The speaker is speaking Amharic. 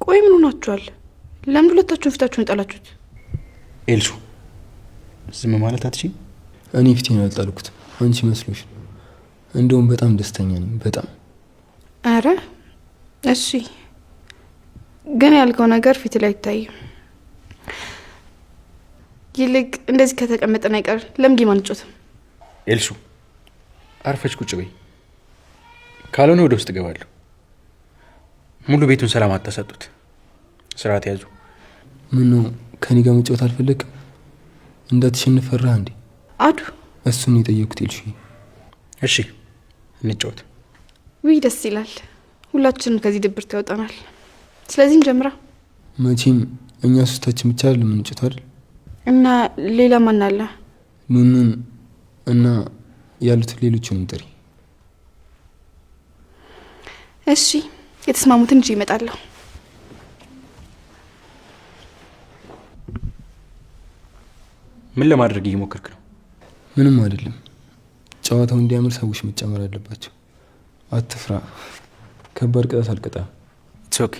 ቆይ ምን ሆናችኋል? ለምን ሁለታችሁን ፊታችሁን ጣላችሁት? ኤልሱ ዝም ማለት አትችይም? እኔ ፊቴን አልጣልኩት፣ አንቺ መስሎሽ? እንደውም በጣም ደስተኛ ነኝ፣ በጣም። አረ እሺ፣ ግን ያልከው ነገር ፊት ላይ አይታይም። ይልቅ እንደዚህ ከተቀመጠን አይቀር ለምን ጌም አንጫወትም? ኤልሱ አርፈች ቁጭ በይ፣ ካልሆነ ወደ ውስጥ እገባለሁ። ሙሉ ቤቱን ሰላም አታሳጡት። ስርዓት ያዙ። ምን ነው ከኔ ጋር መጫወት አልፈለግም? እንዳትሸንፍ ፈራህ እንዴ? አዱ እሱን የጠየኩት ኤልሺ። እሺ እንጫወት። ውይ ደስ ይላል። ሁላችንም ከዚህ ድብርት ያወጣናል። ስለዚህ እንጀምራ። መቼም እኛ ሶስታችን ብቻ አይደለም የምንጫወት አይደል? እና ሌላ ማን አለ? ኑኑን እና ያሉት ሌሎችንም ጥሪ። እሺ የተስማሙትን እንጂ ይመጣለሁ። ምን ለማድረግ እየሞከርክ ነው? ምንም አይደለም። ጨዋታው እንዲያምር ሰዎች መጨመር አለባቸው። አትፍራ። ከባድ ቅጣት አልቀጣም። ኢትስ ኦኬ